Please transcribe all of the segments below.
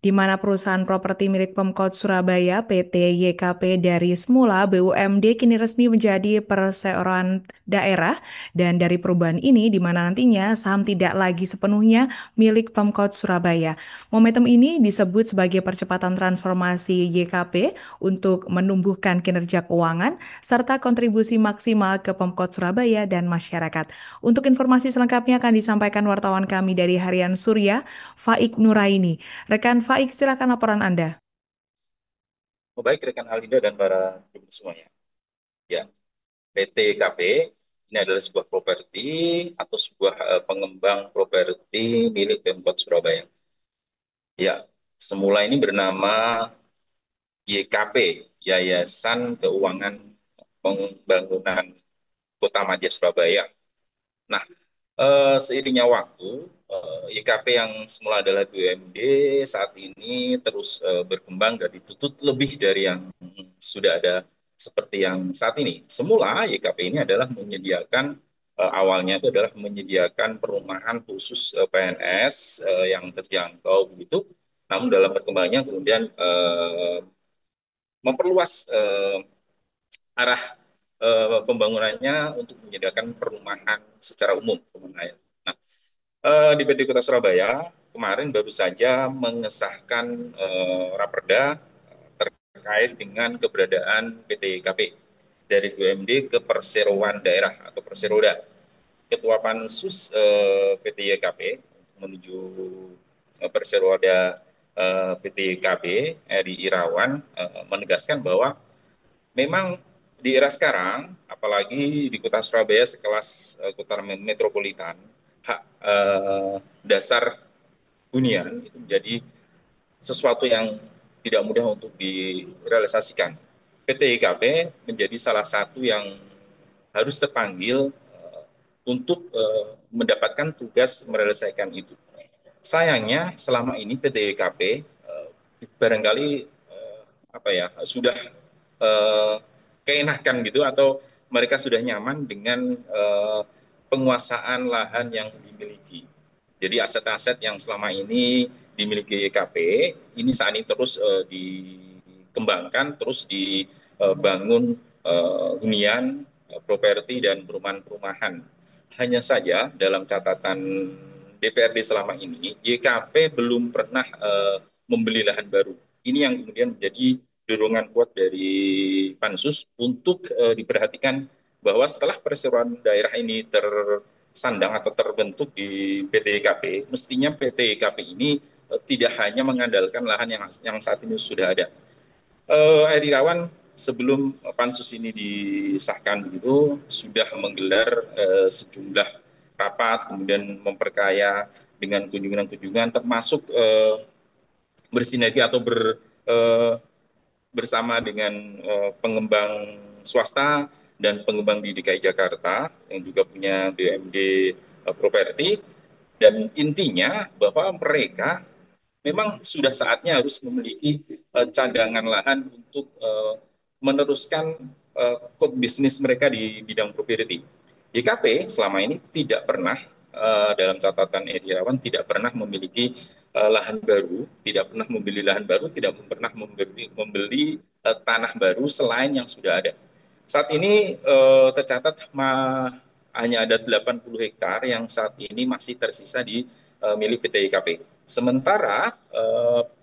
di mana perusahaan properti milik Pemkot Surabaya PT YKP dari semula BUMD kini resmi menjadi perseroan daerah, dan dari perubahan ini di mana nantinya saham tidak lagi sepenuhnya milik Pemkot Surabaya. Momentum ini disebut sebagai percepatan transformasi YKP untuk menumbuhkan kinerja keuangan serta kontribusi maksimal ke Pemkot Surabaya dan masyarakat. Untuk informasi selengkapnya akan disampaikan wartawan kami dari Harian Surya, Faik Nuraini. Rekan Faik, silakan laporan Anda. Oh, baik rekan Alida dan para ibu semuanya. Ya, PT KP ini adalah sebuah properti atau sebuah pengembang properti milik Pemkot Surabaya. Ya, semula ini bernama YKP, Yayasan Keuangan Pembangunan Kota Madya Surabaya. Nah, seiringnya waktu, YKP yang semula adalah BUMD saat ini terus berkembang dan dituntut lebih dari yang sudah ada seperti yang saat ini. Semula YKP ini adalah menyediakan awalnya itu adalah menyediakan perumahan khusus PNS yang terjangkau begitu. Namun dalam perkembangannya kemudian memperluas arah pembangunannya untuk menyediakan perumahan secara umum. Nah, di PD Kota Surabaya kemarin baru saja mengesahkan Raperda terkait dengan keberadaan PT KP dari BUMD ke perseroan daerah atau perseroda. Ketua Pansus PT YKP menuju perseroda PT KB Eri Irawan menegaskan bahwa memang di era sekarang, apalagi di kota Surabaya sekelas kota metropolitan, hak dasar hunian itu menjadi sesuatu yang tidak mudah untuk direalisasikan. PT IKP menjadi salah satu yang harus terpanggil untuk mendapatkan tugas merealisasikan itu. Sayangnya selama ini PT IKP barangkali apa ya sudah eh, keenakan gitu atau mereka sudah nyaman dengan penguasaan lahan yang dimiliki. Jadi aset-aset yang selama ini dimiliki YKP ini saat ini terus dikembangkan, terus dibangun hunian, properti dan perumahan-perumahan. Hanya saja dalam catatan DPRD selama ini YKP belum pernah membeli lahan baru. Ini yang kemudian menjadi dorongan kuat dari Pansus untuk diperhatikan bahwa setelah perseroan daerah ini tersandang atau terbentuk di PT IKP, mestinya PT IKP ini tidak hanya mengandalkan lahan yang saat ini sudah ada. Edi Rawan sebelum pansus ini disahkan begitu sudah menggelar sejumlah rapat, kemudian memperkaya dengan kunjungan-kunjungan, termasuk bersinergi atau bersama dengan pengembang swasta dan pengembang di DKI Jakarta yang juga punya BUMD properti, dan intinya bahwa mereka memang sudah saatnya harus memiliki cadangan lahan untuk meneruskan code bisnis mereka di bidang properti. YKP selama ini tidak pernah dalam catatan Edi Rawan tidak pernah memiliki lahan baru, tidak pernah membeli lahan baru, tidak pernah membeli tanah baru selain yang sudah ada. Saat ini tercatat hanya ada 80 hektar yang saat ini masih tersisa di milik PT IKP. Sementara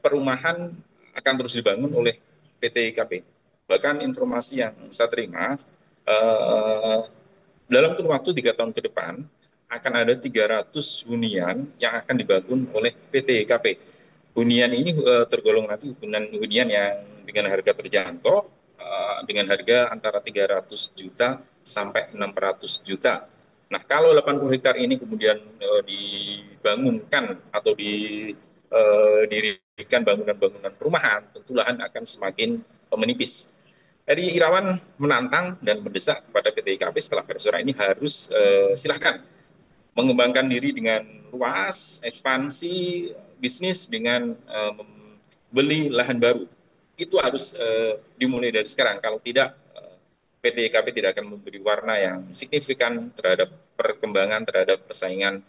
perumahan akan terus dibangun oleh PT IKP. Bahkan informasi yang saya terima, eh, dalam kurun waktu 3 tahun ke depan akan ada 300 hunian yang akan dibangun oleh PT IKP. Hunian ini tergolong nanti hunian yang dengan harga terjangkau, dengan harga antara 300 juta sampai 600 juta. Nah, kalau 80 hektar ini kemudian dibangunkan atau didirikan bangunan-bangunan perumahan, tentu lahan akan semakin menipis. Eri Irawan menantang dan mendesak kepada PT IKP setelah persoalan ini harus silahkan mengembangkan diri dengan luas, ekspansi bisnis dengan membeli lahan baru. Itu harus dimulai dari sekarang. Kalau tidak, PT IKP tidak akan memberi warna yang signifikan terhadap perkembangan, terhadap persaingan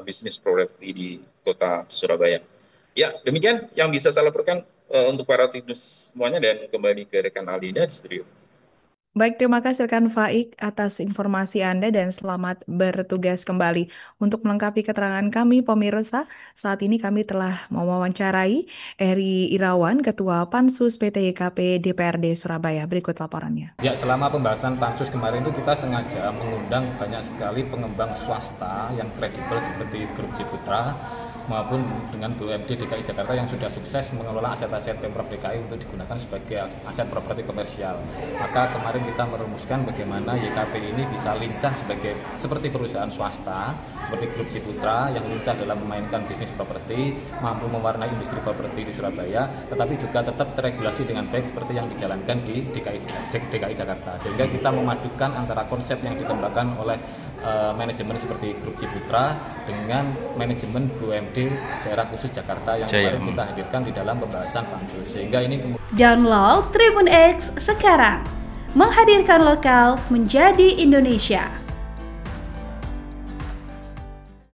bisnis properti di kota Surabaya. Ya, demikian yang bisa saya laporkan untuk para tim semuanya, dan kembali ke rekan Alida di studio. Baik, terima kasih rekan Faik atas informasi Anda dan selamat bertugas kembali. Untuk melengkapi keterangan kami, pemirsa, saat ini kami telah mewawancarai Eri Irawan, Ketua Pansus PT YKP DPRD Surabaya. Berikut laporannya. Ya, selama pembahasan pansus kemarin itu kita sengaja mengundang banyak sekali pengembang swasta yang kredibel seperti Grup Ciputra maupun dengan BUMD DKI Jakarta yang sudah sukses mengelola aset-aset Pemprov DKI untuk digunakan sebagai aset properti komersial. Maka kemarin kita merumuskan bagaimana YKP ini bisa lincah seperti perusahaan swasta, seperti Grup Ciputra yang lincah dalam memainkan bisnis properti, mampu mewarnai industri properti di Surabaya, tetapi juga tetap terregulasi dengan baik seperti yang dijalankan di DKI Jakarta. Sehingga kita memadukan antara konsep yang dikembangkan oleh manajemen seperti Grup Ciputra dengan manajemen BUMD daerah khusus Jakarta yang kemarin kita hadirkan di dalam pembahasan pansus. Sehingga ini download Tribun X sekarang, menghadirkan lokal menjadi Indonesia.